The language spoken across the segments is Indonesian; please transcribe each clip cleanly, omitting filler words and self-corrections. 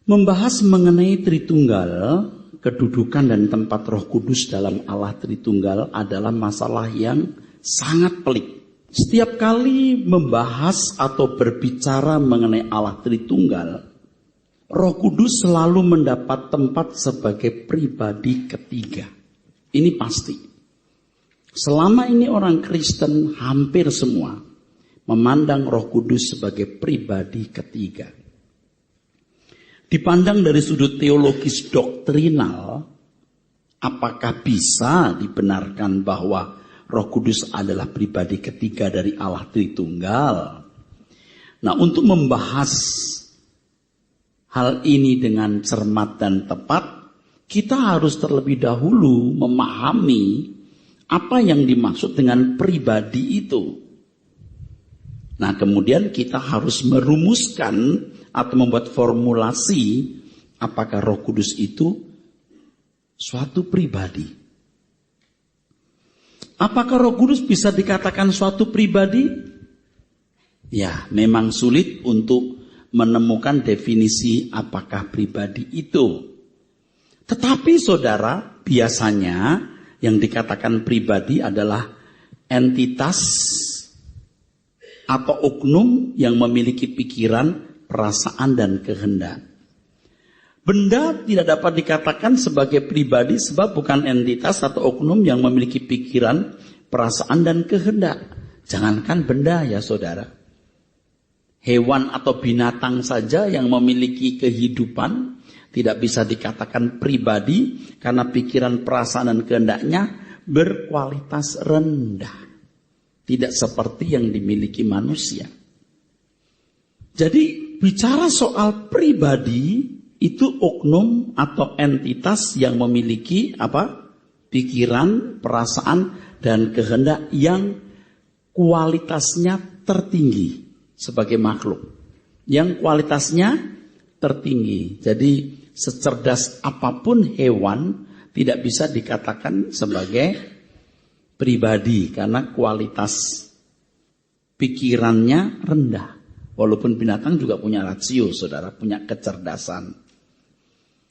Membahas mengenai Tritunggal, kedudukan dan tempat Roh Kudus dalam Allah Tritunggal adalah masalah yang sangat pelik. Setiap kali membahas atau berbicara mengenai Allah Tritunggal, Roh Kudus selalu mendapat tempat sebagai pribadi ketiga. Ini pasti. Selama ini orang Kristen hampir semua memandang Roh Kudus sebagai pribadi ketiga. Dipandang dari sudut teologis doktrinal, apakah bisa dibenarkan bahwa Roh Kudus adalah pribadi ketiga dari Allah Tritunggal? Nah, untuk membahas hal ini dengan cermat dan tepat, kita harus terlebih dahulu memahami apa yang dimaksud dengan pribadi itu. Nah, kemudian kita harus merumuskan atau membuat formulasi apakah Roh Kudus itu suatu pribadi. Apakah Roh Kudus bisa dikatakan suatu pribadi? Ya, memang sulit untuk menemukan definisi apakah pribadi itu. Tetapi saudara, biasanya yang dikatakan pribadi adalah entitas atau oknum yang memiliki pikiran, perasaan, dan kehendak. Benda tidak dapat dikatakan sebagai pribadi sebab bukan entitas atau oknum yang memiliki pikiran, perasaan, dan kehendak. Jangankan benda ya saudara. Hewan atau binatang saja yang memiliki kehidupan tidak bisa dikatakan pribadi karena pikiran, perasaan, dan kehendaknya berkualitas rendah. Tidak seperti yang dimiliki manusia. Jadi bicara soal pribadi itu oknum atau entitas yang memiliki pikiran, perasaan, dan kehendak yang kualitasnya tertinggi sebagai makhluk. Yang kualitasnya tertinggi. Jadi secerdas apapun hewan tidak bisa dikatakan sebagai pribadi karena kualitas pikirannya rendah. Walaupun binatang juga punya rasio, saudara, punya kecerdasan.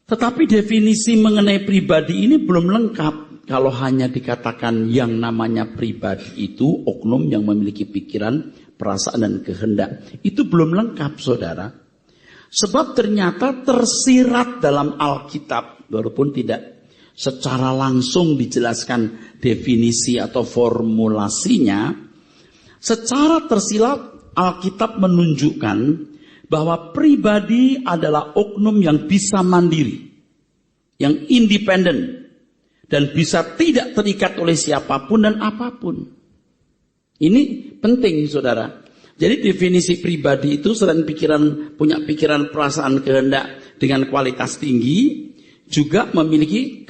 Tetapi definisi mengenai pribadi ini belum lengkap kalau hanya dikatakan yang namanya pribadi itu oknum yang memiliki pikiran, perasaan, dan kehendak. Itu belum lengkap, saudara. Sebab ternyata tersirat dalam Alkitab, walaupun tidak secara langsung dijelaskan definisi atau formulasinya, secara tersirat Alkitab menunjukkan bahwa pribadi adalah oknum yang bisa mandiri, yang independen, dan bisa tidak terikat oleh siapapun dan apapun. Ini penting, saudara. Jadi definisi pribadi itu selain punya pikiran, perasaan, kehendak dengan kualitas tinggi, juga memiliki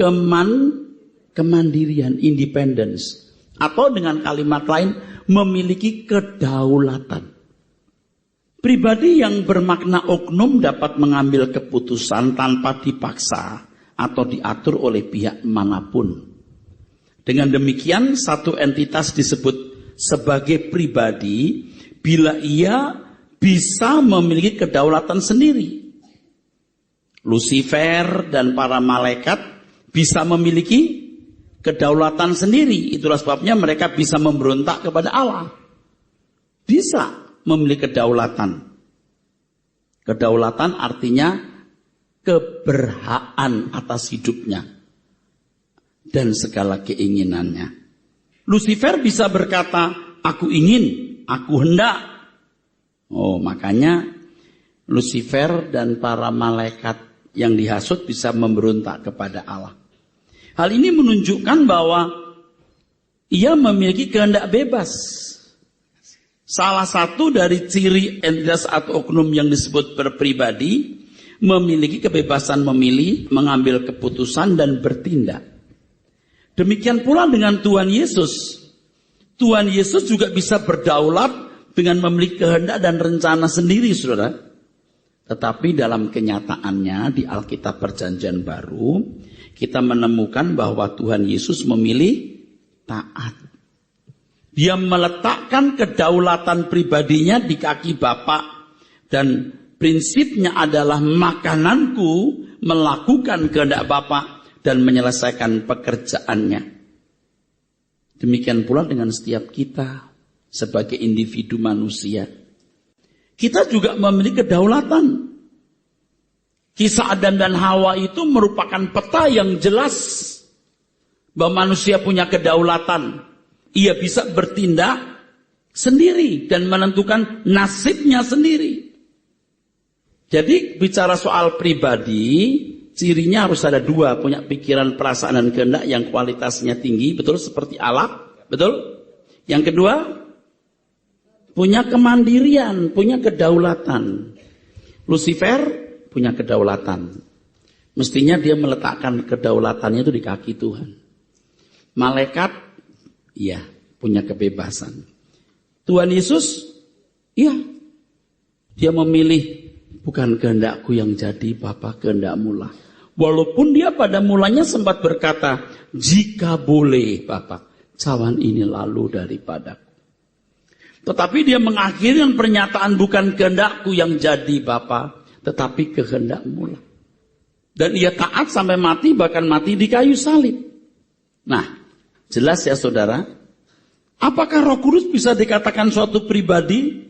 kemandirian, independence. Atau dengan kalimat lain, memiliki kedaulatan. Pribadi yang bermakna oknum dapat mengambil keputusan tanpa dipaksa atau diatur oleh pihak manapun. Dengan demikian, satu entitas disebut sebagai pribadi bila ia bisa memiliki kedaulatan sendiri. Lucifer dan para malaikat bisa memiliki kedaulatan sendiri. Itulah sebabnya mereka bisa memberontak kepada Allah. Bisa memiliki kedaulatan. Kedaulatan artinya keberhakan atas hidupnya dan segala keinginannya. Lucifer bisa berkata, aku ingin, aku hendak. Oh, makanya Lucifer dan para malaikat yang dihasut bisa memberontak kepada Allah. Hal ini menunjukkan bahwa ia memiliki kehendak bebas. Salah satu dari ciri entitas atau oknum yang disebut berpribadi memiliki kebebasan memilih, mengambil keputusan, dan bertindak. Demikian pula dengan Tuhan Yesus. Tuhan Yesus juga bisa berdaulat dengan memiliki kehendak dan rencana sendiri, saudara. Tetapi dalam kenyataannya di Alkitab Perjanjian Baru, kita menemukan bahwa Tuhan Yesus memilih taat. Dia meletakkan kedaulatan pribadinya di kaki Bapa dan Prinsipnya adalah makananku melakukan kehendak Bapa dan menyelesaikan pekerjaannya. Demikian pula dengan setiap kita sebagai individu manusia. Kita juga memiliki kedaulatan. Kisah Adam dan Hawa itu merupakan peta yang jelas bahwa manusia punya kedaulatan. Ia bisa bertindak sendiri dan menentukan nasibnya sendiri. Jadi bicara soal pribadi, cirinya harus ada dua, punya pikiran, perasaan, dan kehendak yang kualitasnya tinggi, betul seperti Allah, betul? Yang kedua, punya kemandirian, punya kedaulatan. Lucifer punya kedaulatan. Mestinya dia meletakkan kedaulatannya itu di kaki Tuhan. Malaikat, iya, punya kebebasan. Tuhan Yesus, iya, dia memilih, bukan kehendakku yang jadi, Bapa, kehendakmu lah. Walaupun dia pada mulanya sempat berkata, jika boleh Bapa, cawan ini lalu daripadaku. Tetapi dia mengakhiri dengan pernyataan, bukan kehendakku yang jadi Bapa, tetapi kehendakmu lah. Dan ia taat sampai mati, bahkan mati di kayu salib. Nah, jelas ya saudara, apakah Roh Kudus bisa dikatakan suatu pribadi?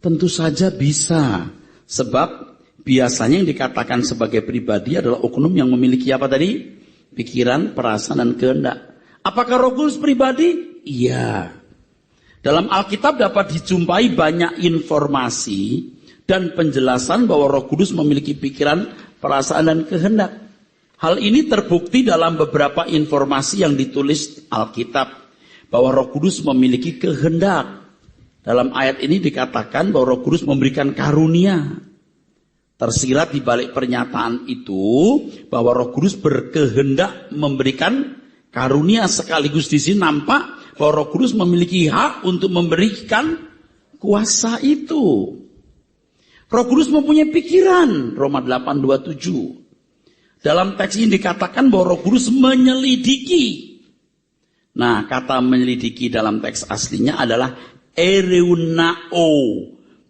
Tentu saja bisa. Sebab biasanya yang dikatakan sebagai pribadi adalah oknum yang memiliki apa tadi? Pikiran, perasaan, dan kehendak. Apakah Roh Kudus pribadi? Iya. Dalam Alkitab dapat dijumpai banyak informasi dan penjelasan bahwa Roh Kudus memiliki pikiran, perasaan, dan kehendak. Hal ini terbukti dalam beberapa informasi yang ditulis Alkitab. Bahwa Roh Kudus memiliki kehendak. Dalam ayat ini dikatakan bahwa Roh Kudus memberikan karunia. Tersirat di balik pernyataan itu bahwa Roh Kudus berkehendak memberikan karunia, sekaligus di sini nampak bahwa Roh Kudus memiliki hak untuk memberikan kuasa itu. Roh Kudus mempunyai pikiran, Roma 8:27. Dalam teks ini dikatakan bahwa Roh Kudus menyelidiki. Nah, kata menyelidiki dalam teks aslinya adalah ereunao,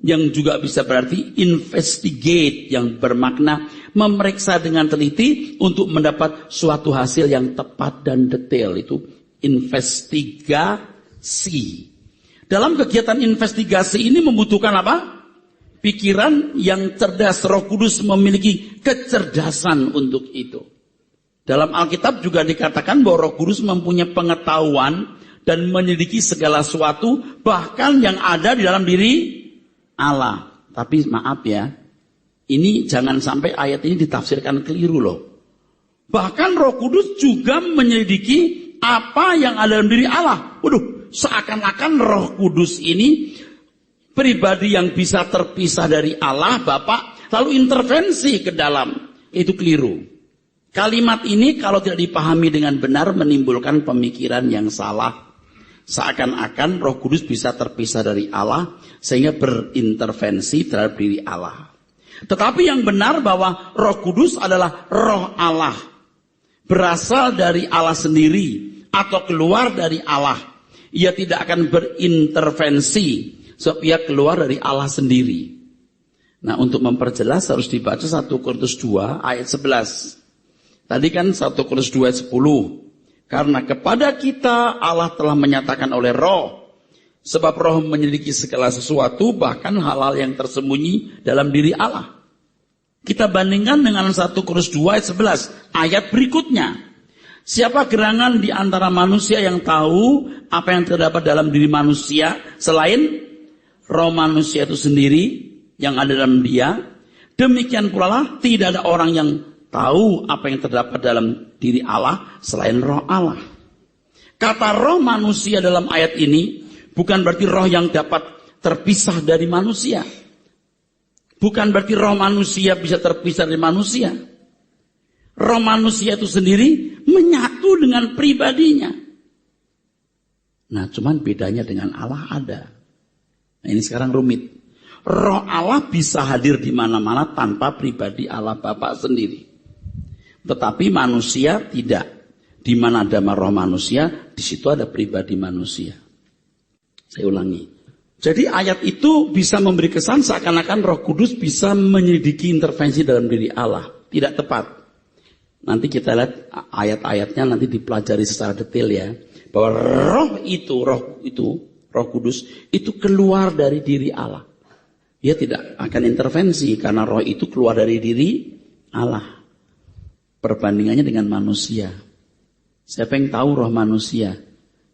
yang juga bisa berarti investigate, yang bermakna memeriksa dengan teliti untuk mendapat suatu hasil yang tepat dan detail. Itu investigasi. Dalam kegiatan investigasi ini membutuhkan apa? Pikiran yang cerdas. Roh Kudus memiliki kecerdasan untuk itu. Dalam Alkitab juga dikatakan bahwa Roh Kudus mempunyai pengetahuan dan menyelidiki segala sesuatu, bahkan yang ada di dalam diri Allah. Tapi maaf ya, ini jangan sampai ayat ini ditafsirkan keliru loh. Bahkan Roh Kudus juga menyelidiki apa yang ada dalam diri Allah. Waduh, seakan-akan Roh Kudus ini pribadi yang bisa terpisah dari Allah Bapa, lalu intervensi ke dalam. Itu keliru. Kalimat ini kalau tidak dipahami dengan benar menimbulkan pemikiran yang salah. Seakan-akan Roh Kudus bisa terpisah dari Allah sehingga berintervensi terhadap diri Allah. Tetapi yang benar bahwa Roh Kudus adalah Roh Allah. Berasal dari Allah sendiri atau keluar dari Allah. Ia tidak akan berintervensi sebab ia keluar dari Allah sendiri. Nah, untuk memperjelas harus dibaca 1 Korintus 2 ayat 11. Tadi kan 1 Korintus 2 ayat 10. Karena kepada kita Allah telah menyatakan oleh Roh. Sebab Roh menyelidiki segala sesuatu, bahkan hal-hal yang tersembunyi dalam diri Allah. Kita bandingkan dengan 1 Korintus 2 ayat 11. Ayat berikutnya. Siapa gerangan di antara manusia yang tahu apa yang terdapat dalam diri manusia selain roh manusia itu sendiri yang ada dalam dia? Demikian pula lah tidak ada orang yang tahu apa yang terdapat dalam diri Allah selain roh Allah. Kata roh manusia dalam ayat ini bukan berarti roh yang dapat terpisah dari manusia. Bukan berarti roh manusia bisa terpisah dari manusia. Roh manusia itu sendiri menyatu dengan pribadinya. Nah, cuman bedanya dengan Allah ada. Nah, ini sekarang rumit. Roh Allah bisa hadir di mana-mana tanpa pribadi Allah Bapa sendiri. Tetapi manusia tidak. Di mana ada roh manusia, di situ ada pribadi manusia. Saya ulangi. Jadi ayat itu bisa memberi kesan seakan-akan Roh Kudus bisa menyelidiki intervensi dalam diri Allah. Tidak tepat. Nanti kita lihat ayat-ayatnya nanti dipelajari secara detail ya. Bahwa Roh Kudus itu keluar dari diri Allah. Dia tidak akan intervensi karena Roh itu keluar dari diri Allah. Perbandingannya dengan manusia. Siapa yang tahu roh manusia?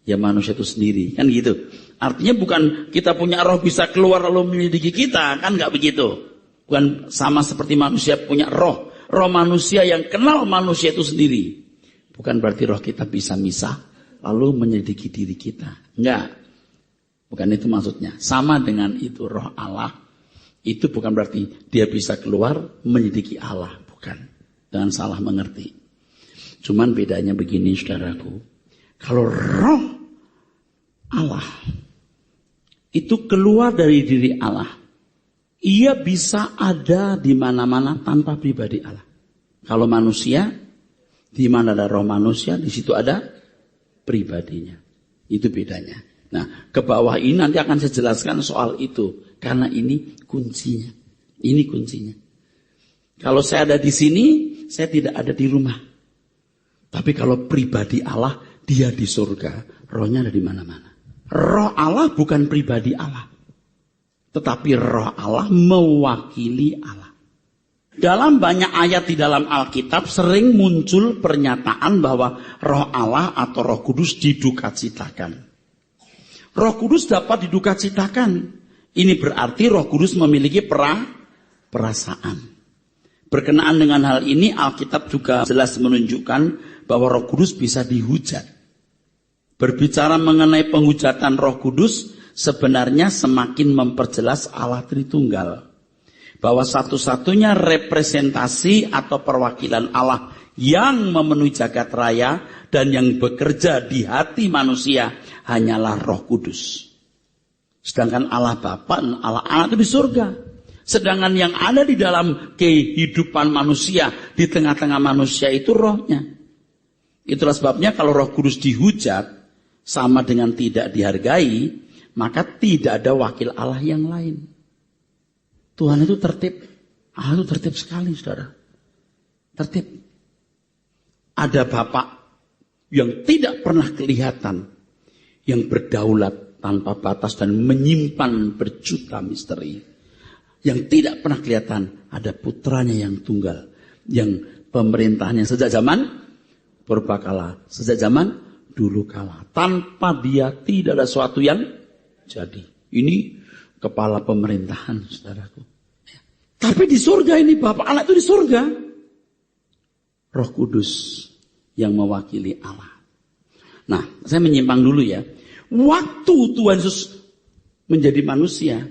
Ya manusia itu sendiri. Kan gitu. Artinya bukan kita punya roh bisa keluar lalu menyelidiki kita. Kan gak begitu. Bukan sama seperti manusia punya roh. Roh manusia yang kenal manusia itu sendiri. Bukan berarti roh kita bisa misah lalu menyelidiki diri kita. Enggak. Bukan itu maksudnya. Sama dengan itu roh Allah. Itu bukan berarti dia bisa keluar menyelidiki Allah. Bukan. Jangan salah mengerti. Cuman bedanya begini saudaraku. Kalau roh Allah itu keluar dari diri Allah. Ia bisa ada di mana-mana tanpa pribadi Allah. Kalau manusia, di mana ada roh manusia, di situ ada pribadinya. Itu bedanya. Nah, ke bawah ini nanti akan saya jelaskan soal itu. Karena ini kuncinya. Ini kuncinya. Kalau saya ada di sini, saya tidak ada di rumah. Tapi kalau pribadi Allah, dia di surga. Rohnya ada di mana-mana. Roh Allah bukan pribadi Allah. Tetapi roh Allah mewakili Allah. Dalam banyak ayat di dalam Alkitab sering muncul pernyataan bahwa roh Allah atau roh kudus didukacitakan. Roh kudus dapat didukacitakan. Ini berarti roh kudus memiliki perasaan. Berkenaan dengan hal ini, Alkitab juga jelas menunjukkan bahwa Roh Kudus bisa dihujat. Berbicara mengenai penghujatan Roh Kudus, sebenarnya semakin memperjelas Allah Tritunggal. Bahwa satu-satunya representasi atau perwakilan Allah yang memenuhi jagat raya dan yang bekerja di hati manusia hanyalah Roh Kudus. Sedangkan Allah Bapa dan Allah Anak itu di surga. Sedangkan yang ada di dalam kehidupan manusia, di tengah-tengah manusia itu rohnya. Itulah sebabnya kalau Roh Kudus dihujat, sama dengan tidak dihargai, maka tidak ada wakil Allah yang lain. Tuhan itu tertib. Allah itu tertib sekali, saudara. Tertib. Ada Bapa yang tidak pernah kelihatan, yang berdaulat tanpa batas dan menyimpan berjuta misteri. Yang tidak pernah kelihatan, ada putranya yang tunggal. Yang pemerintahnya sejak zaman purbakala, sejak zaman dulu kala. Tanpa dia tidak ada sesuatu yang jadi. Ini kepala pemerintahan, saudaraku. Tapi di surga ini, Bapak Anak itu di surga. Roh Kudus yang mewakili Allah. Nah, saya menyimpang dulu ya. Waktu Tuhan Yesus menjadi manusia,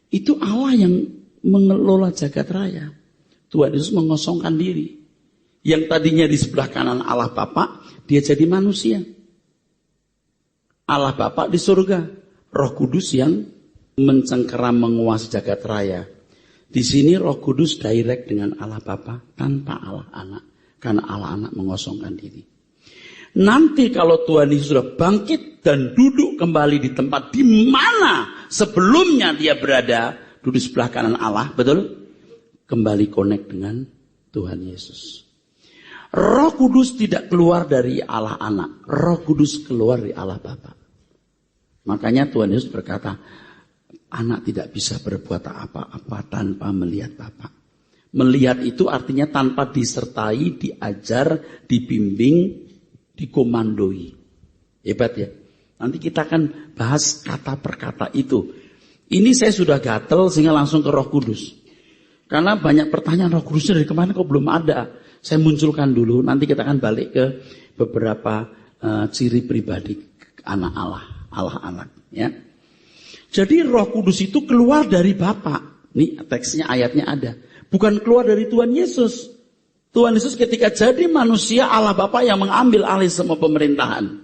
itu Allah yang mengelola jagat raya. Tuhan Yesus mengosongkan diri. Yang tadinya di sebelah kanan Allah Bapa, dia jadi manusia. Allah Bapa di surga. Roh Kudus yang mencengkeram menguasai jagat raya. Di sini Roh Kudus direct dengan Allah Bapa tanpa Allah Anak. Karena Allah Anak mengosongkan diri. Nanti kalau Tuhan Yesus sudah bangkit dan duduk kembali di tempat di mana sebelumnya dia berada, duduk sebelah kanan Allah, betul? Kembali connect dengan Tuhan Yesus. Roh Kudus tidak keluar dari Allah Anak. Roh Kudus keluar dari Allah Bapa. Makanya Tuhan Yesus berkata, Anak tidak bisa berbuat apa-apa tanpa melihat Bapa. Melihat itu artinya tanpa disertai, diajar, dibimbing, dikomandoi. Hebat ya. Nanti kita akan bahas kata per kata itu. Ini saya sudah gatel sehingga langsung ke Roh Kudus. Karena banyak pertanyaan Roh Kudusnya dari kemarin kok belum ada. Saya munculkan dulu, nanti kita akan balik ke beberapa ciri pribadi anak Allah, Allah Anak. Ya. Jadi Roh Kudus itu keluar dari Bapa. Ini teksnya, ayatnya ada. Bukan keluar dari Tuhan Yesus. Tuhan Yesus ketika jadi manusia, Allah Bapa yang mengambil alih semua pemerintahan.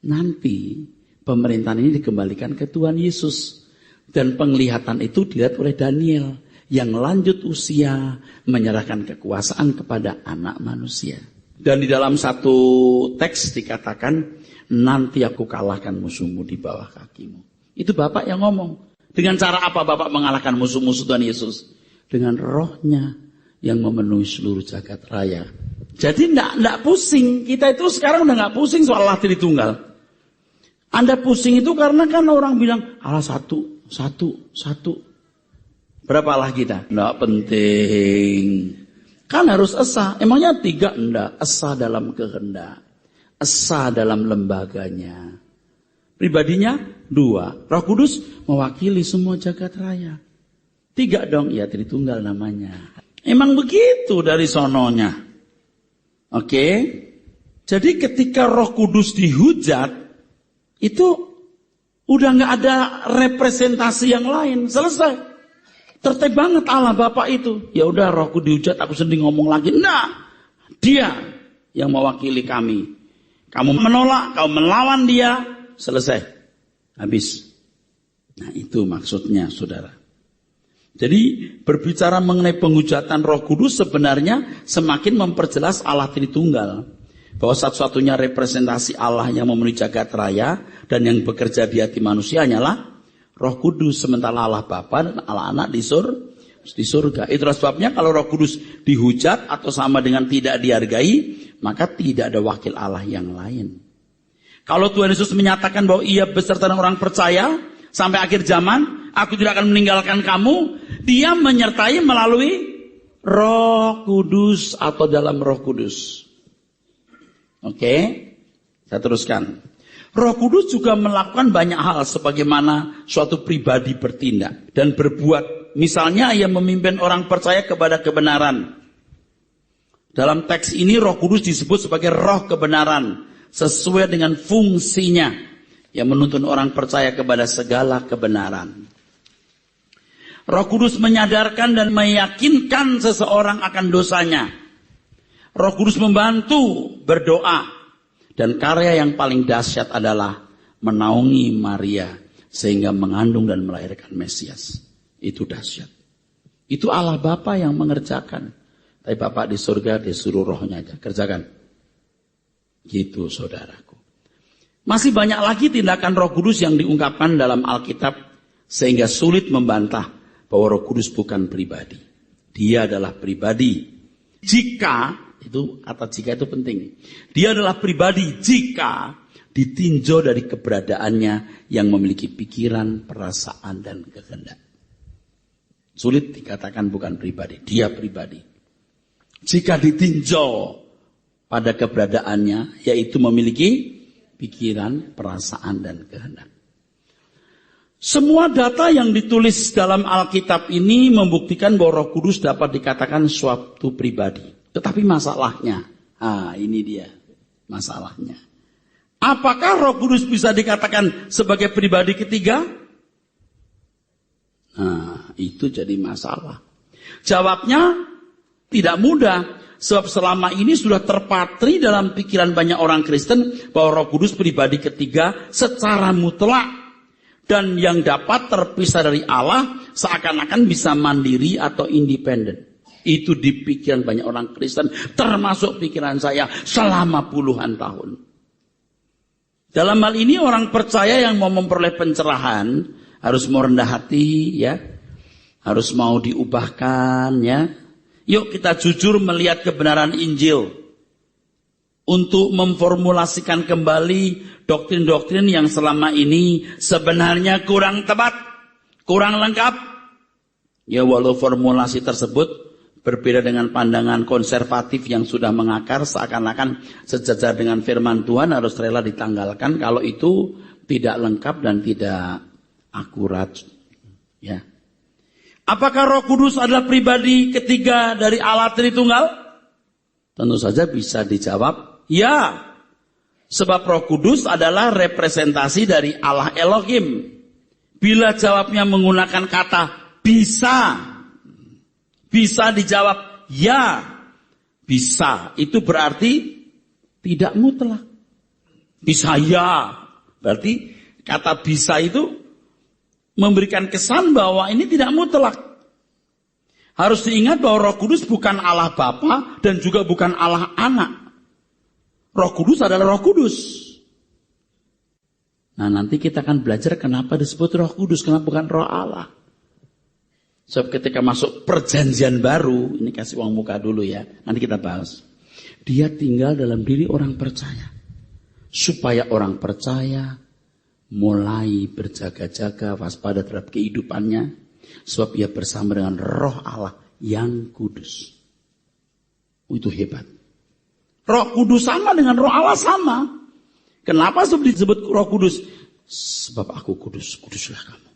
Nanti pemerintahan ini dikembalikan ke Tuhan Yesus. Dan penglihatan itu dilihat oleh Daniel. Yang lanjut usia menyerahkan kekuasaan kepada anak manusia. Dan di dalam satu teks dikatakan, nanti aku kalahkan musuhmu di bawah kakimu. Itu Bapak yang ngomong. Dengan cara apa Bapak mengalahkan musuh-musuh Tuhan Yesus? Dengan rohnya yang memenuhi seluruh jagat raya. Jadi enggak pusing. Kita itu sekarang udah enggak pusing soal Allah Tritunggal. Anda pusing itu karena kan orang bilang, Allah satu. Berapa Allah kita? Enggak penting. Kan harus esa. Emangnya 3? Enggak. Esa dalam kehendak. Esa dalam lembaganya. Pribadinya 2. Roh Kudus mewakili semua jagat raya. 3 dong. Ya Tritunggal namanya. Emang begitu dari sononya. Oke. Jadi ketika Roh Kudus dihujat, itu udah gak ada representasi yang lain. Selesai. Tertib banget Allah Bapak itu. Ya udah rohku dihujat, aku sedih ngomong lagi. Nah, dia yang mewakili kami. Kamu menolak, kamu melawan dia, selesai. Habis. Nah itu maksudnya saudara. Jadi berbicara mengenai penghujatan Roh Kudus sebenarnya semakin memperjelas Allah Tritunggal. Bahwa satu-satunya representasi Allah yang memenuhi jagat raya dan yang bekerja di hati manusia hanyalah Roh Kudus, sementara Allah Bapa dan Allah Anak di surga. Itulah sebabnya kalau Roh Kudus dihujat atau sama dengan tidak dihargai, maka tidak ada wakil Allah yang lain. Kalau Tuhan Yesus menyatakan bahwa ia beserta dengan orang percaya sampai akhir zaman, aku tidak akan meninggalkan kamu, dia menyertai melalui Roh Kudus atau dalam Roh Kudus. Oke, saya teruskan. Roh Kudus juga melakukan banyak hal sebagaimana suatu pribadi bertindak dan berbuat. Misalnya ia memimpin orang percaya kepada kebenaran. Dalam teks ini Roh Kudus disebut sebagai roh kebenaran sesuai dengan fungsinya yang menuntun orang percaya kepada segala kebenaran. Roh Kudus menyadarkan dan meyakinkan seseorang akan dosanya. Roh Kudus membantu berdoa. Dan karya yang paling dahsyat adalah menaungi Maria sehingga mengandung dan melahirkan Mesias. Itu dahsyat. Itu Allah Bapa yang mengerjakan. Tapi Bapak di surga disuruh rohnya aja kerjakan. Gitu saudaraku. Masih banyak lagi tindakan Roh Kudus yang diungkapkan dalam Alkitab sehingga sulit membantah bahwa Roh Kudus bukan pribadi. Dia adalah pribadi. Jika itu kata jika itu penting. Dia adalah pribadi jika ditinjau dari keberadaannya yang memiliki pikiran, perasaan, dan kehendak. Sulit dikatakan bukan pribadi. Dia pribadi. Jika ditinjau pada keberadaannya, yaitu memiliki pikiran, perasaan, dan kehendak. Semua data yang ditulis dalam Alkitab ini membuktikan bahwa Roh Kudus dapat dikatakan suatu pribadi. Tetapi masalahnya, ini dia masalahnya. Apakah Roh Kudus bisa dikatakan sebagai pribadi ketiga? Itu jadi masalah. Jawabnya tidak mudah. Sebab selama ini sudah terpatri dalam pikiran banyak orang Kristen bahwa Roh Kudus pribadi ketiga secara mutlak. Dan yang dapat terpisah dari Allah seakan-akan bisa mandiri atau independen. Itu di pikiran banyak orang Kristen, termasuk pikiran saya selama puluhan tahun. Dalam hal ini orang percaya yang mau memperoleh pencerahan harus mau rendah hati, ya, harus mau diubahkan, ya. Yuk kita jujur melihat kebenaran Injil untuk memformulasikan kembali doktrin-doktrin yang selama ini sebenarnya kurang tepat, kurang lengkap. Ya walau formulasi tersebut berbeda dengan pandangan konservatif yang sudah mengakar seakan-akan sejajar dengan firman Tuhan harus rela ditanggalkan kalau itu tidak lengkap dan tidak akurat. Ya. Apakah Roh Kudus adalah pribadi ketiga dari Allah Tritunggal? Tentu saja bisa dijawab ya. Sebab Roh Kudus adalah representasi dari Allah Elohim. Bila jawabnya menggunakan kata bisa dijawab ya, bisa. Itu berarti tidak mutlak. Bisa ya. Berarti kata bisa itu memberikan kesan bahwa ini tidak mutlak. Harus diingat bahwa Roh Kudus bukan Allah Bapa dan juga bukan Allah Anak. Roh Kudus adalah Roh Kudus. Nah, nanti kita akan belajar kenapa disebut Roh Kudus, kenapa bukan Roh Allah. Sebab ketika masuk perjanjian baru, ini kasih uang muka dulu ya, nanti kita bahas. Dia tinggal dalam diri orang percaya. Supaya orang percaya mulai berjaga-jaga, waspada terhadap kehidupannya. Sebab ia bersama dengan Roh Allah yang kudus. Itu hebat. Roh Kudus sama dengan Roh Allah sama. Kenapa sebab disebut Roh Kudus? Sebab aku kudus, kuduslah kamu.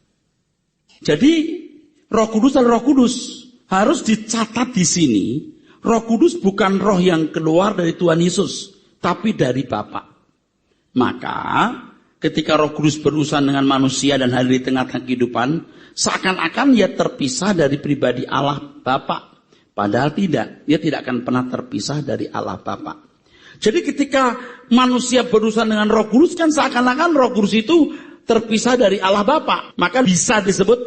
Jadi Roh Kudus adalah Roh Kudus. Harus dicatat di sini, Roh Kudus bukan roh yang keluar dari Tuhan Yesus, tapi dari Bapa. Maka ketika Roh Kudus berurusan dengan manusia dan hadir di tengah-tengah kehidupan, seakan-akan ia terpisah dari pribadi Allah Bapa. Padahal tidak, dia tidak akan pernah terpisah dari Allah Bapa. Jadi ketika manusia berurusan dengan Roh Kudus, kan seakan-akan Roh Kudus itu terpisah dari Allah Bapa. Maka bisa disebut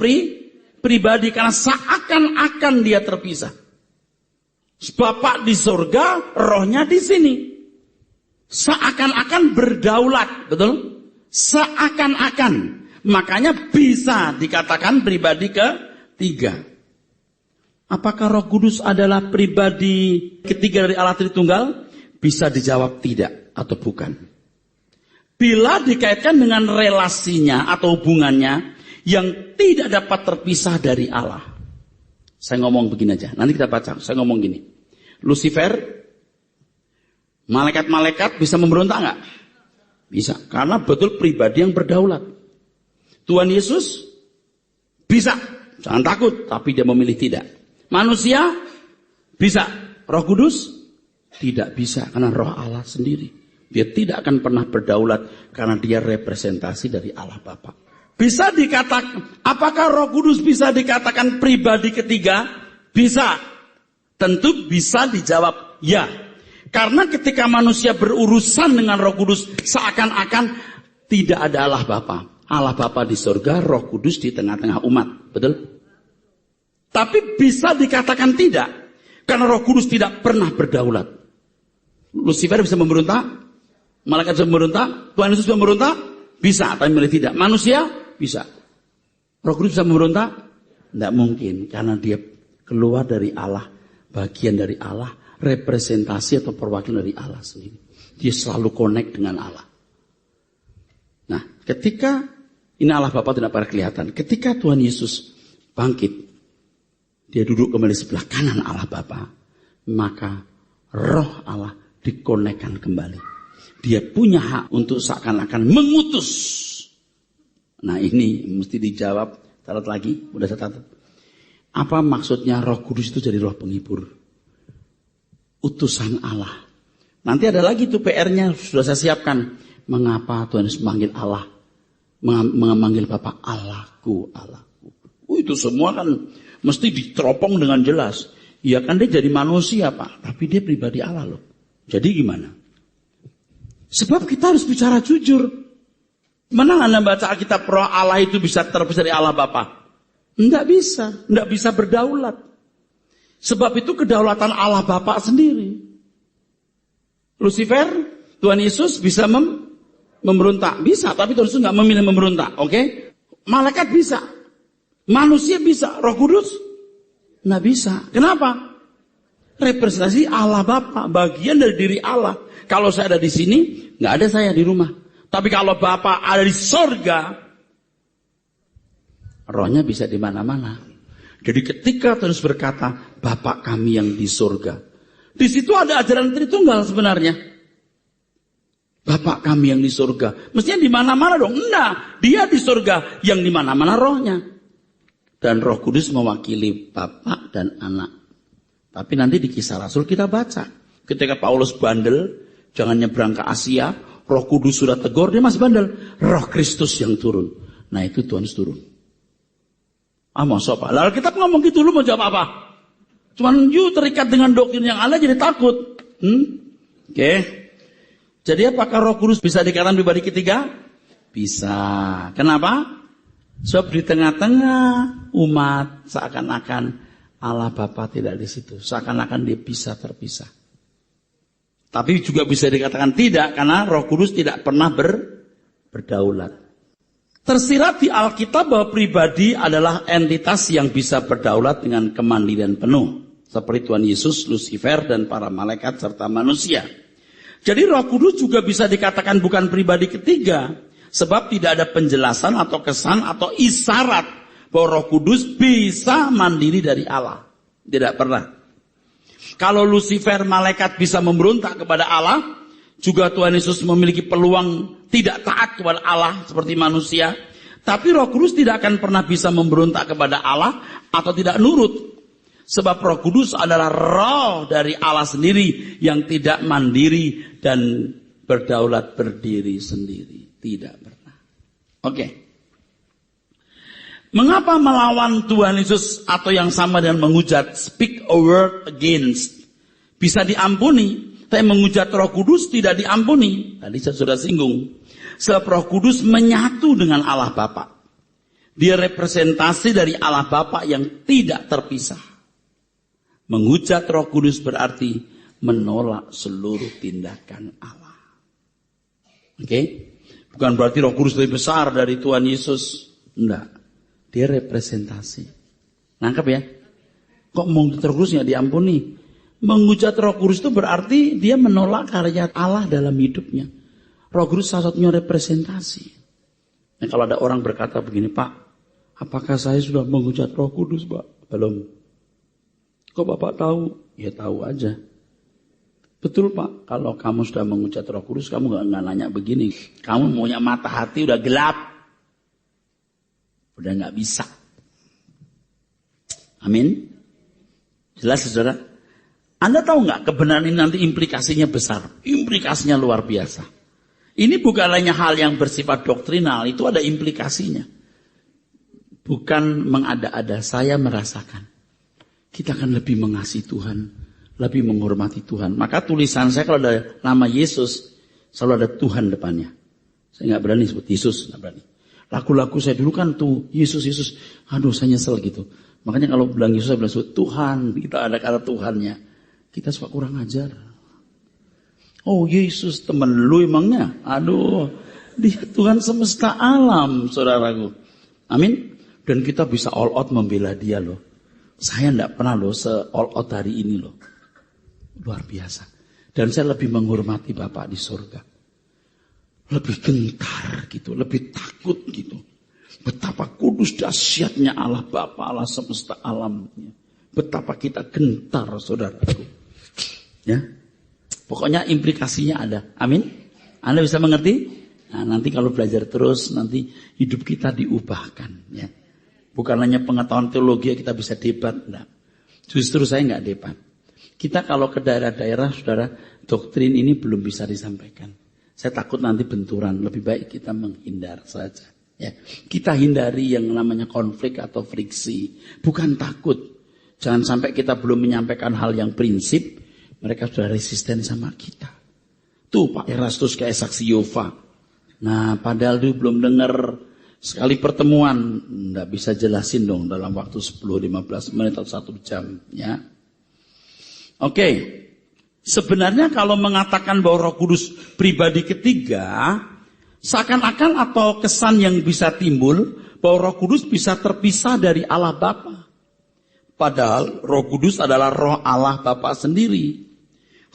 pribadi karena seakan-akan dia terpisah. Bapa di surga, rohnya di sini. Seakan-akan berdaulat, betul? Seakan-akan. Makanya bisa dikatakan pribadi ketiga. Apakah Roh Kudus adalah pribadi ketiga dari Allah Tritunggal? Bisa dijawab tidak atau bukan. Bila dikaitkan dengan relasinya atau hubungannya yang tidak dapat terpisah dari Allah. Saya ngomong begini aja, nanti kita baca. Saya ngomong gini. Lucifer, malaikat-malaikat bisa memberontak nggak? Bisa, karena betul pribadi yang berdaulat. Tuhan Yesus bisa, jangan takut, tapi dia memilih tidak. Manusia bisa, Roh Kudus tidak bisa, karena Roh Allah sendiri. Dia tidak akan pernah berdaulat karena dia representasi dari Allah Bapa. Bisa dikatakan, apakah Roh Kudus bisa dikatakan pribadi ketiga? Bisa. Tentu bisa dijawab ya. Karena ketika manusia berurusan dengan Roh Kudus, seakan-akan tidak ada Allah Bapa. Allah Bapa di surga, Roh Kudus di tengah-tengah umat. Betul? Tapi bisa dikatakan tidak. Karena Roh Kudus tidak pernah berdaulat. Lucifer bisa memberontak, malaikat bisa memberontak, Tuhan Yesus bisa memberontak, bisa, tapi milih tidak. Manusia bisa. Roh Kudus bisa memberontak? Tidak mungkin, karena dia keluar dari Allah, bagian dari Allah, representasi atau perwakilan dari Allah sendiri. Dia selalu connect dengan Allah. Nah, ketika ini Allah Bapa tidak pernah kelihatan, ketika Tuhan Yesus bangkit, dia duduk kembali sebelah kanan Allah Bapa, maka Roh Allah dikonekkan kembali. Dia punya hak untuk seakan-akan mengutus. Nah, ini mesti dijawab. Catat lagi, udah saya catat. Apa maksudnya Roh Kudus itu jadi roh penghibur? Utusan Allah. Nanti ada lagi tuh PR-nya sudah saya siapkan. Mengapa Tuhan Yesus memanggil Allah? Memanggil Bapa Allahku, Allahku. Itu semua kan mesti diteropong dengan jelas. Ya kan dia jadi manusia Pak, tapi dia pribadi Allah loh. Jadi gimana? Sebab kita harus bicara jujur. Mana Anda baca Alkitab Roh Allah itu bisa terpisah dari Allah Bapa? Enggak bisa berdaulat. Sebab itu kedaulatan Allah Bapa sendiri. Lucifer, Tuhan Yesus bisa memberontak, bisa, tapi Tuhan Yesus enggak memilih memberontak, oke? Malaikat bisa, manusia bisa, Roh Kudus enggak bisa. Kenapa? Representasi Allah Bapa, bagian dari diri Allah. Kalau saya ada di sini, nggak ada saya di rumah. Tapi kalau Bapa ada di sorga, rohnya bisa di mana-mana. Jadi ketika terus berkata, Bapa kami yang di sorga, di situ ada ajaran Tritunggal sebenarnya. Bapa kami yang di sorga, mestinya di mana-mana dong. Enggak, dia di sorga, yang di mana-mana rohnya. Dan Roh Kudus mewakili Bapa dan Anak. Tapi nanti di Kisah Rasul kita baca. Ketika Paulus bandel, jangan nyebrang ke Asia, Roh Kudus sudah tegur, dia masih bandel. Roh Kristus yang turun. Nah itu Tuhan Yesus turun. Masa apa? Lalu kita ngomong gitu, lu mau jawab apa? Cuman you terikat dengan doktrin yang aneh jadi takut. Oke. Jadi apakah Roh Kudus bisa dikatakan pribadi ketiga? Bisa. Kenapa? Sebab di tengah-tengah umat seakan-akan Allah Bapa tidak di situ. Seakan-akan dia bisa terpisah. Tapi juga bisa dikatakan tidak, karena Roh Kudus tidak pernah berdaulat. Tersirat di Alkitab bahwa pribadi adalah entitas yang bisa berdaulat dengan kemandirian penuh. Seperti Tuhan Yesus, Lucifer, dan para malaikat serta manusia. Jadi Roh Kudus juga bisa dikatakan bukan pribadi ketiga. Sebab tidak ada penjelasan atau kesan atau isyarat bahwa Roh Kudus bisa mandiri dari Allah. Tidak pernah. Kalau Lucifer, malaikat bisa memberontak kepada Allah, juga Tuhan Yesus memiliki peluang tidak taat kepada Allah seperti manusia. Tapi Roh Kudus tidak akan pernah bisa memberontak kepada Allah atau tidak nurut. Sebab Roh Kudus adalah roh dari Allah sendiri yang tidak mandiri dan berdaulat berdiri sendiri. Tidak pernah. Oke. Mengapa melawan Tuhan Yesus atau yang sama dengan menghujat, speak a word against, bisa diampuni? Tapi menghujat Roh Kudus tidak diampuni. Tadi saya sudah singgung. Sebab Roh Kudus menyatu dengan Allah Bapa. Dia representasi dari Allah Bapa yang tidak terpisah. Menghujat Roh Kudus berarti menolak seluruh tindakan Allah. Oke? Bukan berarti Roh Kudus lebih besar dari Tuhan Yesus. Enggak. Dia representasi. Nangkep ya? Kok menghujat Roh Kudus nggak diampuni? Menghujat Roh Kudus itu berarti dia menolak karya Allah dalam hidupnya. Roh Kudus salah satunya representasi. Nah, kalau ada orang berkata begini, Pak, apakah saya sudah menghujat Roh Kudus, Pak? Belum. Kok Bapak tahu? Ya tahu aja. Betul Pak, kalau kamu sudah menghujat Roh Kudus, kamu nggak nanya begini. Kamu maunya mata hati udah gelap. Udah nggak bisa. Amin. Jelas saudara? Anda tahu nggak kebenaran ini nanti implikasinya besar. Implikasinya luar biasa. Ini bukan hanya hal yang bersifat doktrinal, itu ada implikasinya. Bukan mengada-ada, saya merasakan. Kita akan lebih mengasihi Tuhan, lebih menghormati Tuhan. Maka tulisan saya kalau ada nama Yesus, selalu ada Tuhan depannya. Saya nggak berani sebut Yesus, nggak berani. Lagu-lagu saya dulu kan tuh Yesus, Yesus. Aduh, saya nyesel gitu. Makanya kalau bilang Yesus, saya bilang sebut Tuhan. Kita ada kata Tuhannya. Kita suka kurang ajar. Oh Yesus temen lu emangnya? Aduh, dia Tuhan semesta alam, saudaraku. Amin. Dan kita bisa all out membela dia loh. Saya tidak pernah loh se-all out hari ini loh. Luar biasa. Dan saya lebih menghormati Bapak di surga. Lebih gentar gitu, lebih takut gitu. Betapa kudus dahsyatnya Allah Bapa, Allah semesta alamnya. Betapa kita gentar, saudaraku. Ya, pokoknya implikasinya ada. Amin. Anda bisa mengerti? Nah, nanti kalau belajar terus, nanti hidup kita diubahkan. Ya. Bukan hanya pengetahuan teologi kita bisa debat. Nah, justru saya nggak debat. Kita kalau ke daerah-daerah, saudara, doktrin ini belum bisa disampaikan. Saya takut nanti benturan. Lebih baik kita menghindar saja. Ya, kita hindari yang namanya konflik atau friksi. Bukan takut. Jangan sampai kita belum menyampaikan hal yang prinsip, mereka sudah resisten sama kita. Tuh Pak Erastus kayak saksi Yehova. Nah, padahal dia belum dengar sekali pertemuan. Nggak bisa jelasin dong dalam waktu 10-15 menit atau 1 jam. Ya. Oke. Sebenarnya kalau mengatakan bahwa Roh Kudus pribadi ketiga, seakan-akan atau kesan yang bisa timbul bahwa Roh Kudus bisa terpisah dari Allah Bapa. Padahal Roh Kudus adalah roh Allah Bapa sendiri.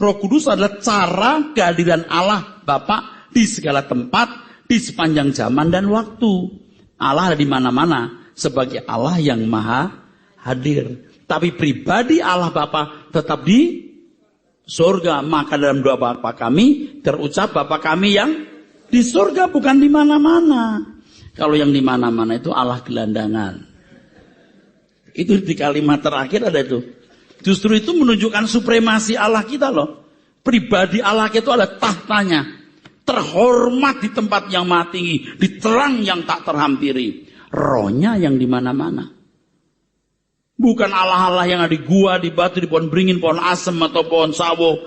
Roh Kudus adalah cara kehadiran Allah Bapa di segala tempat, di sepanjang zaman dan waktu. Allah ada di mana-mana sebagai Allah yang maha hadir. Tapi pribadi Allah Bapa tetap di surga. Maka dalam doa Bapa kami terucap Bapa kami yang di surga, bukan di mana-mana. Kalau yang di mana-mana itu Allah gelandangan. Itu di kalimat terakhir ada itu. Justru itu menunjukkan supremasi Allah kita loh. Pribadi Allah kita itu ada tahtanya. Terhormat di tempat yang maha tinggi, di terang yang tak terhampiri. Rohnya yang di mana-mana. Bukan Allah-Allah yang ada di gua, di batu, di pohon beringin, pohon asem atau pohon sawo.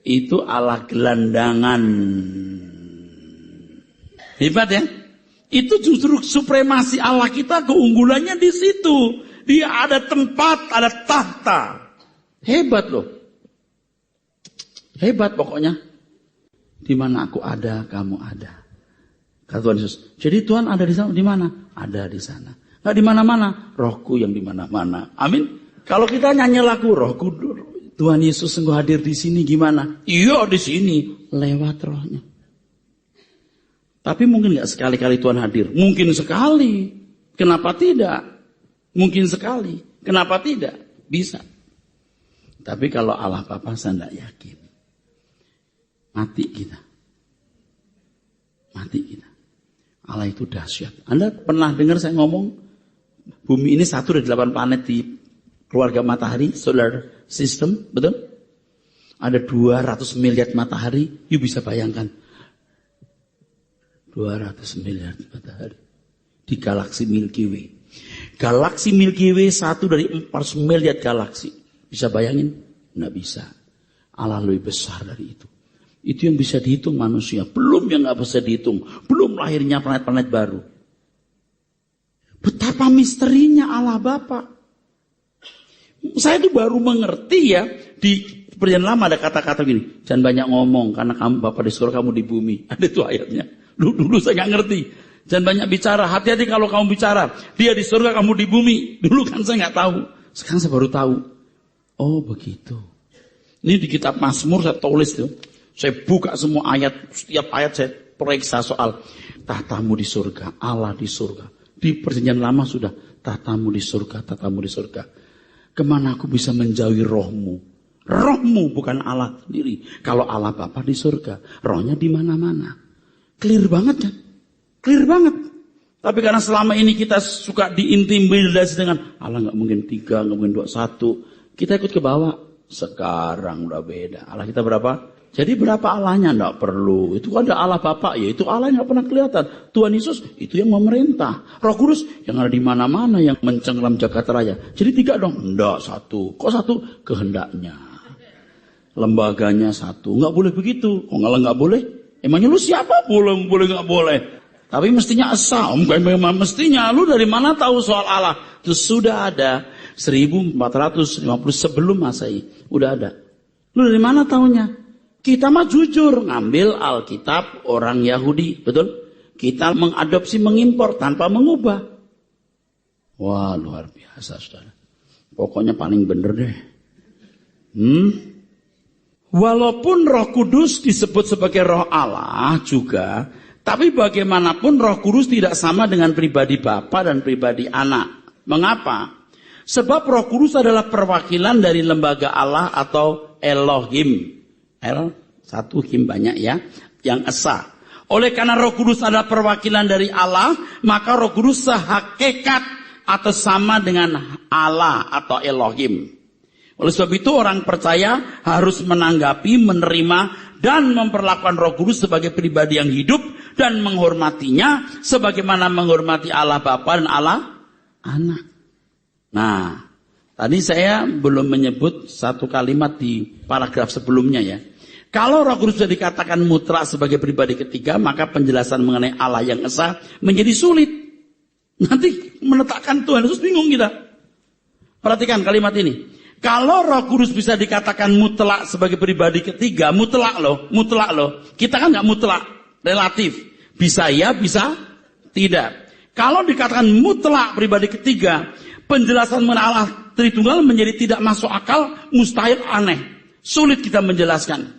Itu Allah gelandangan. Hebat ya? Itu justru supremasi Allah kita, keunggulannya di situ. Dia ada tempat, ada tahta. Hebat loh. Hebat pokoknya. Di mana aku ada, kamu ada. Kata Tuhan Yesus. Jadi Tuhan ada di sana, di mana? Ada di sana. Nggak di mana-mana, Rohku yang di mana-mana. Amin. Kalau kita nyanyi lagu Rohku, Tuhan Yesus sungguh hadir di sini gimana? Iya di sini, lewat Rohnya. Tapi mungkin nggak sekali-kali Tuhan hadir. Mungkin sekali. Kenapa tidak? Mungkin sekali. Kenapa tidak? Bisa. Tapi kalau Allah Bapa saya tidak yakin. Mati kita. Mati kita. Allah itu dahsyat. Anda pernah dengar saya ngomong, bumi ini satu dari 8 planet di keluarga matahari, solar system, betul? Ada 200 miliar matahari, you bisa bayangkan. 200 miliar matahari di galaksi Milky Way. Galaksi Milky Way satu dari 400 miliar galaksi. Bisa bayangin? Nggak bisa. Allah lebih besar dari itu. Itu yang bisa dihitung manusia. Belum yang nggak bisa dihitung. Belum lahirnya planet-planet baru. Betapa misterinya Allah Bapa. Saya itu baru mengerti ya. Di Perjanjian Lama ada kata-kata gini. Jangan banyak ngomong karena kamu Bapa di surga, kamu di bumi. Ada itu ayatnya. Dulu saya nggak ngerti. Jangan banyak bicara. Hati-hati kalau kamu bicara. Dia di surga, kamu di bumi. Dulu kan saya nggak tahu. Sekarang saya baru tahu. Oh begitu. Ini di kitab Mazmur saya tulis tuh. Saya buka semua ayat. Setiap ayat saya periksa soal tahtamu di surga. Allah di surga. Di Perjanjian Lama sudah. Tahtamu di surga. Tahtamu di surga. Kemana aku bisa menjauhi rohmu? Rohmu bukan Allah sendiri. Kalau Allah Bapa di surga. Rohnya di mana-mana. Clear banget kan? Clear banget. Tapi karena selama ini kita suka diintimidasi dengan Allah nggak mungkin 3, nggak mungkin 21. Kita ikut ke bawah. Sekarang udah beda. Allah kita berapa? Jadi berapa Allahnya? Nggak perlu. Itu ada Allah Bapa, ya itu Allah yang nggak pernah kelihatan. Tuhan Yesus itu yang memerintah. Roh Kudus yang ada di mana-mana yang mencengkeram jagat raya. Jadi 3 dong? Nggak, 1. Kok 1? Kehendaknya. Lembaganya 1. Nggak boleh begitu. Kok nggak boleh? Emangnya lu siapa? Boleh nggak boleh? Tapi mestinya esa. Mestinya lu dari mana tahu soal Allah? Itu sudah ada 1450 sebelum Masehi. Udah ada. Lu dari mana taunya? Kita mah jujur ngambil Alkitab orang Yahudi, betul? Kita mengadopsi, mengimpor tanpa mengubah. Wah, luar biasa, saudara. Pokoknya paling bener deh. Walaupun Roh Kudus disebut sebagai Roh Allah juga, tapi bagaimanapun Roh Kudus tidak sama dengan pribadi Bapa dan pribadi Anak. Mengapa? Sebab Roh Kudus adalah perwakilan dari lembaga Allah atau Elohim. Satu him banyak ya, yang esa. Oleh karena Roh Kudus adalah perwakilan dari Allah, maka Roh Kudus sehakikat atau sama dengan Allah atau Elohim. Oleh sebab itu orang percaya harus menanggapi, menerima, dan memperlakukan Roh Kudus sebagai pribadi yang hidup dan menghormatinya sebagaimana menghormati Allah Bapa dan Allah Anak. Nah, tadi saya belum menyebut satu kalimat di paragraf sebelumnya ya. Kalau Roh Kudus sudah dikatakan mutlak sebagai pribadi ketiga, maka penjelasan mengenai Allah yang esa menjadi sulit. Nanti menetapkan Tuhan Yesus bingung kita. Perhatikan kalimat ini. Kalau Roh Kudus bisa dikatakan mutlak sebagai pribadi ketiga, mutlak loh. Kita kan nggak mutlak, relatif. Bisa ya, bisa tidak. Kalau dikatakan mutlak pribadi ketiga, penjelasan mengenai Allah Tritunggal menjadi tidak masuk akal, mustahil, aneh. Sulit kita menjelaskan.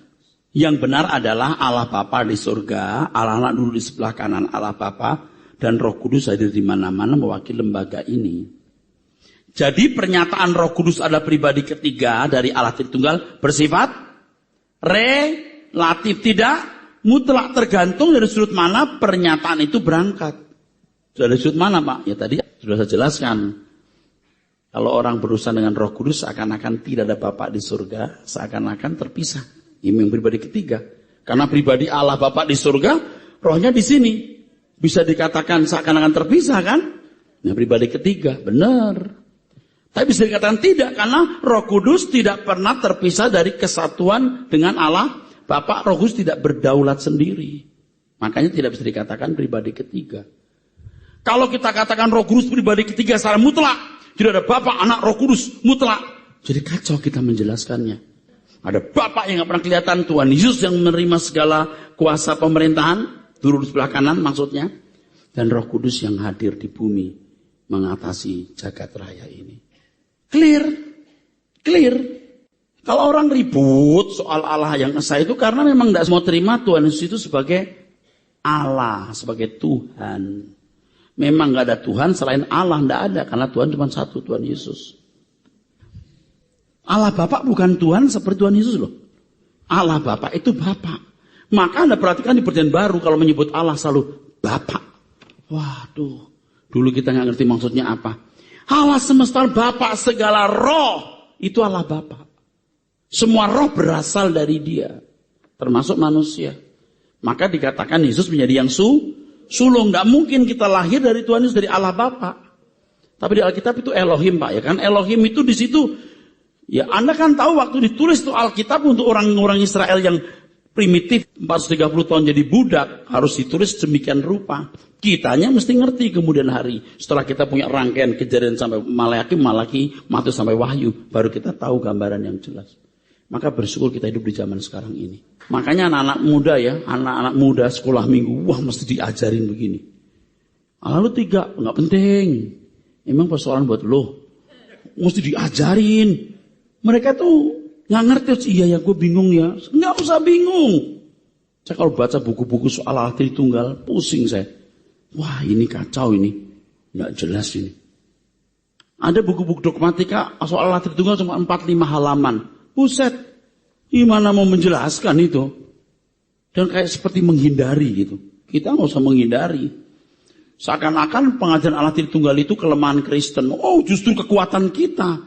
Yang benar adalah Allah Bapa di surga, Allah Anak dulu di sebelah kanan Allah Bapa, dan Roh Kudus hadir di mana-mana mewakili lembaga ini. Jadi pernyataan Roh Kudus adalah pribadi ketiga dari Allah Tritunggal bersifat relatif, tidak mutlak, tergantung dari sudut mana pernyataan itu berangkat. Dari sudut mana Pak? Ya tadi sudah saya jelaskan. Kalau orang berurusan dengan Roh Kudus seakan-akan tidak ada Bapa di surga, seakan-akan terpisah. Ini yang pribadi ketiga. Karena pribadi Allah Bapa di surga, rohnya di sini. Bisa dikatakan seakan-akan terpisah kan? Nah pribadi ketiga, benar. Tapi bisa dikatakan tidak, karena Roh Kudus tidak pernah terpisah dari kesatuan dengan Allah Bapa. Roh Kudus tidak berdaulat sendiri. Makanya tidak bisa dikatakan pribadi ketiga. Kalau kita katakan Roh Kudus pribadi ketiga secara mutlak, tidak ada Bapa, Anak, Roh Kudus mutlak, jadi kacau kita menjelaskannya. Ada Bapa yang nggak pernah kelihatan, Tuhan Yesus yang menerima segala kuasa pemerintahan, turun sebelah kanan maksudnya. Dan Roh Kudus yang hadir di bumi mengatasi jagat raya ini. Clear. Kalau orang ribut soal Allah yang esa itu karena memang tidak mau terima Tuhan Yesus itu sebagai Allah, sebagai Tuhan. Memang nggak ada Tuhan selain Allah, tidak ada karena Tuhan cuma satu, Tuhan Yesus. Allah Bapa bukan Tuhan seperti Tuhan Yesus loh. Allah Bapa itu Bapa. Maka Anda perhatikan di Perjanjian Baru kalau menyebut Allah selalu Bapa. Waduh, dulu kita nggak ngerti maksudnya apa. Allah semesta Bapa segala roh itu Allah Bapa. Semua roh berasal dari Dia, termasuk manusia. Maka dikatakan Yesus menjadi yang sulung. Nggak mungkin kita lahir dari Tuhan Yesus dari Allah Bapa. Tapi di Alkitab itu Elohim, Pak, ya kan? Elohim itu di situ. Ya, Anda kan tahu waktu ditulis itu Alkitab untuk orang-orang Israel yang primitif 430 tahun jadi budak harus ditulis demikian rupa. Kitanya mesti ngerti kemudian hari. Setelah kita punya rangkaian Kejadian sampai Malaki, Matius sampai Wahyu, baru kita tahu gambaran yang jelas. Maka bersyukur kita hidup di zaman sekarang ini. Makanya anak-anak muda ya, anak-anak muda sekolah minggu, wah mesti diajarin begini. Lalu 3, nggak penting. Emang persoalan buat lo. Mesti diajarin. Mereka tuh nggak ngerti, iya ya gue bingung ya. Nggak usah bingung. Saya kalau baca buku-buku soal Allah Tritunggal, pusing saya. Wah ini kacau ini. Nggak jelas ini. Ada buku-buku dogmatika soal Allah Tritunggal cuma 4-5 halaman. Buset. Gimana mau menjelaskan itu? Dan kayak seperti menghindari gitu. Kita nggak usah menghindari. Seakan-akan pengajaran Allah Tritunggal itu kelemahan Kristen. Oh justru kekuatan kita.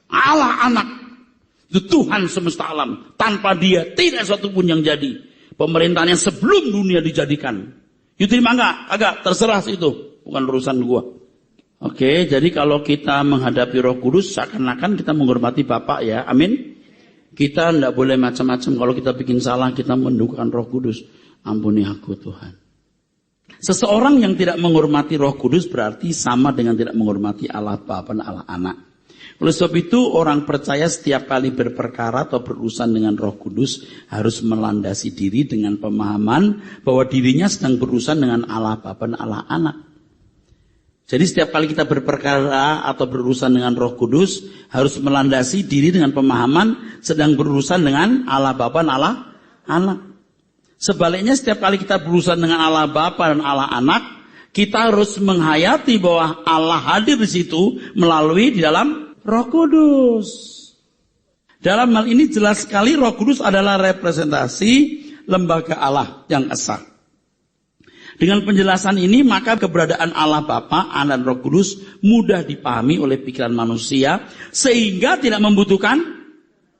Allah anak. Itu Tuhan semesta alam. Tanpa Dia tidak satu pun yang jadi. Pemerintahannya sebelum dunia dijadikan. You terima enggak? Agak terserah itu. Bukan urusan gua. Oke, jadi kalau kita menghadapi Roh Kudus seakan-akan kita menghormati Bapak ya. Amin. Kita tidak boleh macam-macam. Kalau kita bikin salah kita mendukakan Roh Kudus. Ampuni aku Tuhan. Seseorang yang tidak menghormati Roh Kudus berarti sama dengan tidak menghormati Allah Bapa dan Allah Anak. Oleh sebab itu orang percaya setiap kali berperkara atau berurusan dengan Roh Kudus harus melandasi diri dengan pemahaman bahwa dirinya sedang berurusan dengan Allah Bapa dan Allah Anak. Jadi setiap kali kita berperkara atau berurusan dengan Roh Kudus harus melandasi diri dengan pemahaman sedang berurusan dengan Allah Bapa dan Allah Anak. Sebaliknya setiap kali kita berurusan dengan Allah Bapa dan Allah Anak, kita harus menghayati bahwa Allah hadir di situ melalui di dalam Roh Kudus. Dalam hal ini jelas sekali Roh Kudus adalah representasi lembaga Allah yang esa. Dengan penjelasan ini maka keberadaan Allah Bapa, Anak dan Roh Kudus mudah dipahami oleh pikiran manusia sehingga tidak membutuhkan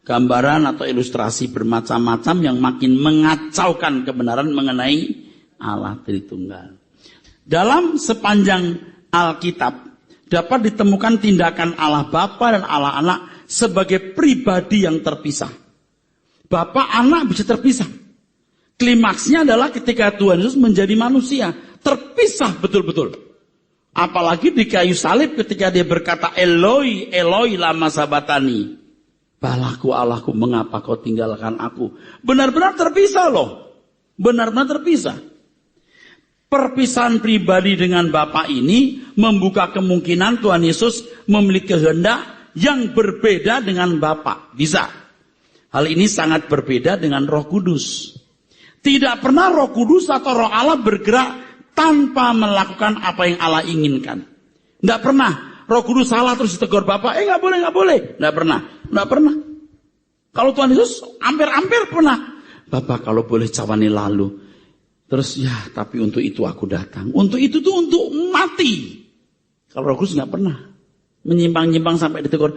gambaran atau ilustrasi bermacam-macam yang makin mengacaukan kebenaran mengenai Allah Tritunggal. Dalam sepanjang Alkitab dapat ditemukan tindakan Allah Bapa dan Allah Anak sebagai pribadi yang terpisah. Bapa Anak bisa terpisah. Klimaksnya adalah ketika Tuhan Yesus menjadi manusia. Terpisah betul-betul. Apalagi di kayu salib ketika dia berkata, Eloi, Eloi lama sabatani. Allahku, Allahku, mengapa kau tinggalkan aku? Benar-benar terpisah loh. Benar-benar terpisah. Perpisahan pribadi dengan Bapa ini membuka kemungkinan Tuhan Yesus memiliki kehendak yang berbeda dengan Bapa. Bisa. Hal ini sangat berbeda dengan Roh Kudus. Tidak pernah Roh Kudus atau Roh Allah bergerak tanpa melakukan apa yang Allah inginkan. Tidak pernah. Roh Kudus salah terus ditegur Bapa. Nggak boleh, nggak boleh. Tidak pernah. Tidak pernah. Kalau Tuhan Yesus hampir-hampir pernah. Bapa kalau boleh cawani lalu. Terus ya tapi untuk itu aku datang. Untuk itu tuh untuk mati. Kalau Roh Kudus nggak pernah. Menyimpang-nyimpang sampai ditegur.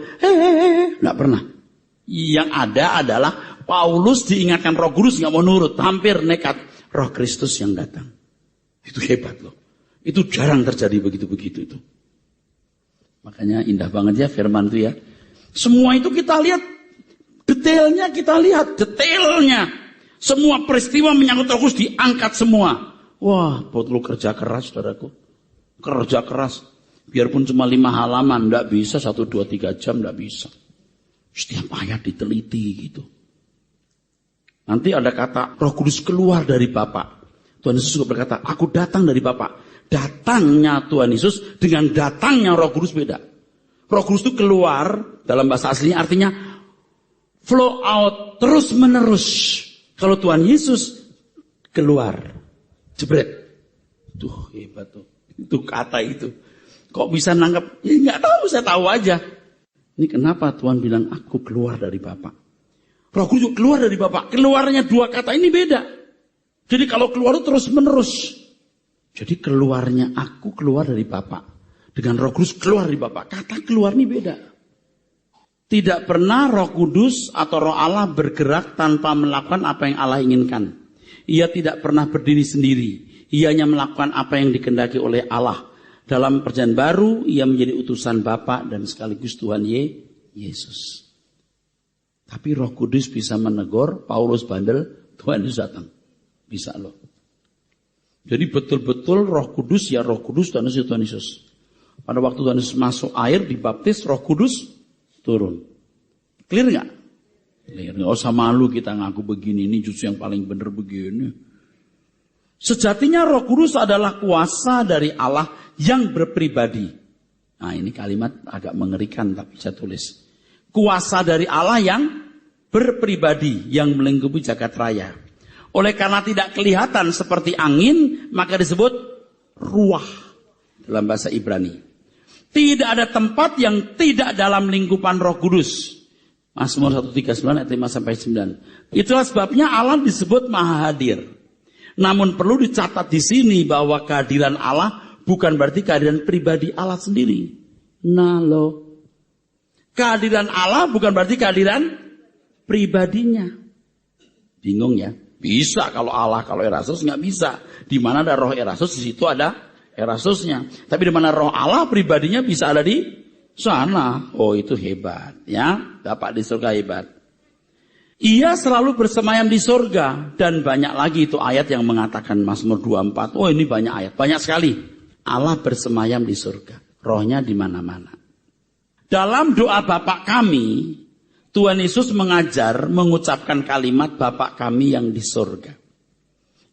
Nggak pernah. Yang ada adalah Paulus diingatkan Roh Kudus nggak mau nurut. Hampir nekat. Roh Kristus yang datang. Itu hebat loh. Itu jarang terjadi begitu-begitu itu. Makanya indah banget ya firman itu ya. Semua itu kita lihat. Detailnya kita lihat. Detailnya. Semua peristiwa menyangkut Roh Kudus diangkat semua. Wah, perlu kerja keras, saudaraku. Kerja keras. Biarpun cuma 5 halaman, enggak bisa 1, 2, 3 jam, enggak bisa. Setiap ayat diteliti gitu. Nanti ada kata Roh Kudus keluar dari Bapa. Tuhan Yesus juga berkata, aku datang dari Bapa. Datangnya Tuhan Yesus dengan datangnya Roh Kudus beda. Roh Kudus itu keluar, dalam bahasa aslinya artinya flow out, terus menerus. Kalau Tuhan Yesus keluar, jebret. Tuh hebat tuh. Itu kata itu. Kok bisa nangkep? Ya nggak tahu, saya tahu aja. Ini kenapa Tuhan bilang aku keluar dari Bapa. Roh Kudus juga keluar dari Bapa. Keluarnya dua kata ini beda. Jadi kalau keluar itu terus menerus. Jadi keluarnya aku keluar dari Bapa. Dengan Roh Kudus keluar dari Bapa. Kata keluar ini beda. Tidak pernah Roh Kudus atau Roh Allah bergerak tanpa melakukan apa yang Allah inginkan. Ia tidak pernah berdiri sendiri. Ia hanya melakukan apa yang dikehendaki oleh Allah. Dalam perjanjian baru, ia menjadi utusan Bapa dan sekaligus Tuhan Yesus. Tapi Roh Kudus bisa menegur, Paulus bandel, Tuhan Yesus datang. Bisa loh. Jadi betul-betul Roh Kudus, ya Roh Kudus, Tuhan Yesus, Tuhan Yesus. Pada waktu Tuhan Yesus masuk air, dibaptis, Roh Kudus turun. Clear nggak? Clear. Nggak usah malu kita ngaku begini, ini justru yang paling benar begini. Sejatinya Roh Kudus adalah kuasa dari Allah yang berpribadi. Nah ini kalimat agak mengerikan tapi saya tulis. Kuasa dari Allah yang berpribadi, yang melingkupi jagat raya. Oleh karena tidak kelihatan seperti angin, maka disebut ruah dalam bahasa Ibrani. Tidak ada tempat yang tidak dalam lingkupan Roh Kudus. Mazmur 139 ayat 5-9. Itulah sebabnya Allah disebut Maha Hadir. Namun perlu dicatat di sini bahwa kehadiran Allah bukan berarti kehadiran pribadi Allah sendiri. Nah loh. Kehadiran Allah bukan berarti kehadiran pribadinya. Bingung ya? Bisa kalau Allah, kalau Erasus nggak bisa. Di mana ada roh Erasus, di situ ada Erasusnya. Tapi di mana roh Allah pribadinya bisa ada di sana. Oh itu hebat ya. Bapak di surga hebat. Ia selalu bersemayam di surga. Dan banyak lagi itu ayat yang mengatakan Mazmur 24. Oh ini banyak ayat, banyak sekali. Allah bersemayam di surga. Rohnya di mana-mana. Dalam doa Bapa kami, Tuhan Yesus mengucapkan kalimat Bapa kami yang di surga.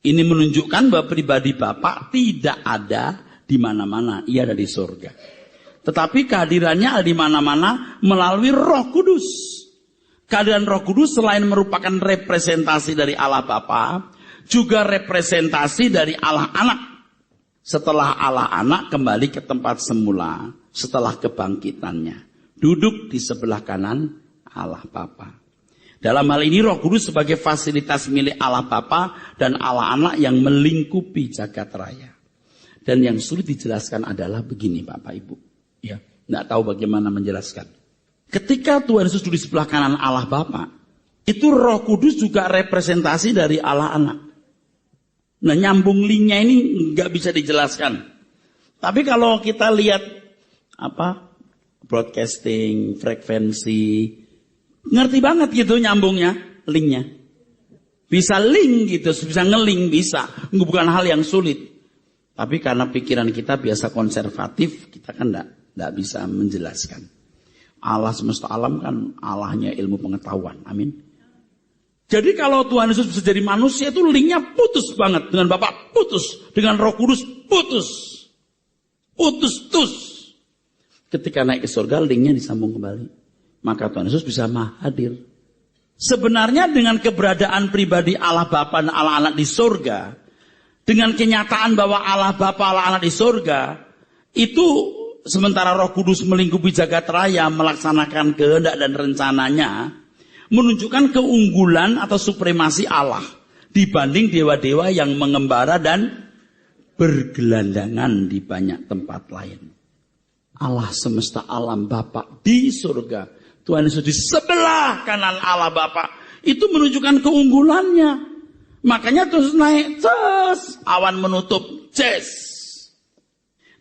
Ini menunjukkan bahwa pribadi Bapa tidak ada di mana-mana. Ia ada di surga. Tetapi kehadirannya ada di mana-mana melalui Roh Kudus. Kehadiran Roh Kudus selain merupakan representasi dari Allah Bapa, juga representasi dari Allah Anak. Setelah Allah Anak kembali ke tempat semula, setelah kebangkitannya. Duduk di sebelah kanan Allah Bapa. Dalam hal ini Roh Kudus sebagai fasilitas milik Allah Bapa dan Allah Anak yang melingkupi jagat raya. Dan yang sulit dijelaskan adalah begini Bapak Ibu. Ya, nggak tahu bagaimana menjelaskan. Ketika Tuhan Yesus duduk di sebelah kanan Allah Bapa, itu Roh Kudus juga representasi dari Allah Anak. Nah nyambung linknya ini nggak bisa dijelaskan. Tapi kalau kita lihat broadcasting, frekuensi, ngerti banget gitu nyambungnya, linknya. Bisa link gitu, bisa ngelink, bisa. Bukan hal yang sulit. Tapi karena pikiran kita biasa konservatif, kita kan enggak bisa menjelaskan. Allah semesta alam kan Allahnya ilmu pengetahuan. Amin. Jadi kalau Tuhan Yesus bisa jadi manusia itu linknya putus banget. Dengan Bapa putus. Dengan Roh Kudus putus. Putus-tus. Ketika naik ke surga linknya disambung kembali. Maka Tuhan Yesus bisa Maha Hadir. Sebenarnya dengan keberadaan pribadi Allah Bapa dan Allah Anak di surga, dengan kenyataan bahwa Allah Bapa Allah Anak di surga, itu sementara Roh Kudus melingkupi jagat raya melaksanakan kehendak dan rencananya, menunjukkan keunggulan atau supremasi Allah dibanding dewa-dewa yang mengembara dan bergelandangan di banyak tempat lain. Allah semesta alam Bapa di surga, Tuhan Yesus di sebelah kanan Allah Bapa, itu menunjukkan keunggulannya. Makanya terus naik, awan menutup,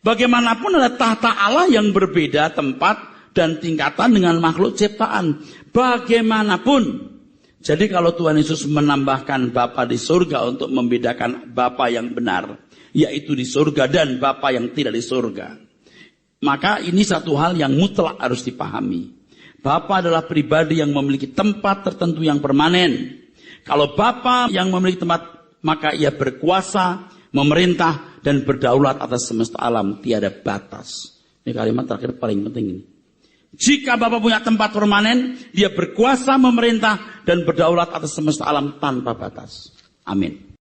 bagaimanapun ada tahta Allah yang berbeda tempat dan tingkatan dengan makhluk ciptaan. Bagaimanapun. Jadi kalau Tuhan Yesus menambahkan Bapa di surga untuk membedakan Bapa yang benar, yaitu di surga, dan Bapa yang tidak di surga, maka ini satu hal yang mutlak harus dipahami. Bapa adalah pribadi yang memiliki tempat tertentu yang permanen. Kalau Bapa yang memiliki tempat maka ia berkuasa, memerintah, dan berdaulat atas semesta alam, tiada batas. Ini kalimat terakhir paling penting ini. Jika Bapa punya tempat permanen, dia berkuasa, memerintah, dan berdaulat atas semesta alam tanpa batas. Amin.